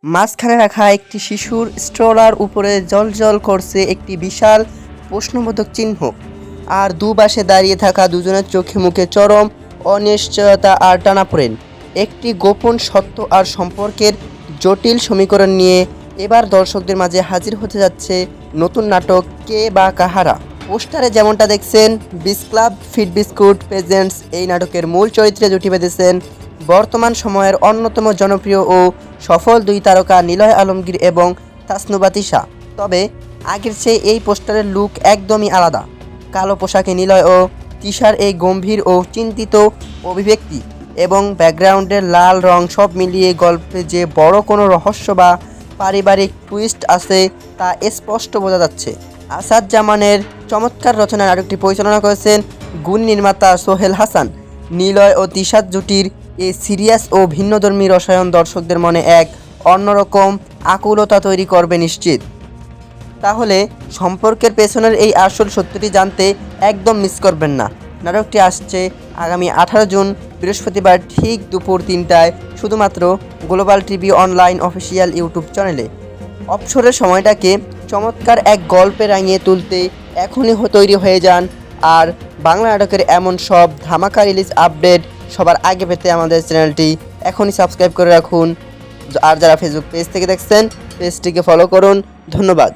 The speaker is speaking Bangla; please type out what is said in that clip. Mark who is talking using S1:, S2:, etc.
S1: মাঝখানে রাখা একটি শিশুর স্ট্রলার উপরে জ্বলজ্বল করছে একটি বিশাল প্রশ্নবোধক চিহ্ন। আর দুপাশে দাঁড়িয়ে থাকা দুজনের চোখে মুখে চরম অনিশ্চয়তা আর টানাপোড়েন। একটি গোপন সত্য আর সম্পর্কের জটিল সমীকরণ নিয়ে এবার দর্শকদের মাঝে হাজির হতে যাচ্ছে নতুন নাটক কে বা কাহারা। পোস্টারে যেমনটা দেখছেন, বিস ক্লাব ফিট বিস্কুট প্রেজেন্টস এই নাটকের মূল চরিত্রে জুটি বেঁধেছেন বর্তমান সময়ের অন্যতম জনপ্রিয় ও সফল দুই তারকা নিলয় আলমগীর এবং তাসনুভা তিশা। তবে আগের চেয়ে এই পোস্টারের লুক একদমই আলাদা। কালো পোশাকে নিলয় ও তিশার এই গম্ভীর ও চিন্তিত অভিব্যক্তি এবং ব্যাকগ্রাউন্ডের লাল রং সব মিলিয়ে গল্পে যে বড় কোনো রহস্য বা পারিবারিক টুইস্ট আছে তা স্পষ্ট বোঝা যাচ্ছে। আসাদ জামানের চমৎকার রচনা নাটকটি পরিচালনা করেছেন গুণ নির্মাতা সোহেল হাসান। নিলয় ও তিশার জুটির এই সিরিয়াস ও ভিন্নধর্মী রসায়ন দর্শকদের মনে এক অন্যরকম আকুলতা তৈরি করবে নিশ্চিত। তাহলে সম্পর্কের পেছনের এই আসল সত্যটি জানতে একদম মিস করবেন না। নাটকটি আসছে আগামী 18 জুন বৃহস্পতিবার ঠিক দুপুর 3টায় শুধুমাত্র global TV online official YouTube চ্যানেলে। অবসরের সময়টাকে চমৎকার এক গল্পে রাঙিয়ে তুলতে এখনই তৈরি হয়ে যান। আর বাংলা নাটকের এমন সব ধামাকা রিলিজ আপডেট সবার আগে পেতে আমাদের চ্যানেলটি এখনই সাবস্ক্রাইব করে রাখুন। আর যারা ফেসবুক পেজ থেকে দেখছেন, পেজটিকে ফলো করুন। ধন্যবাদ।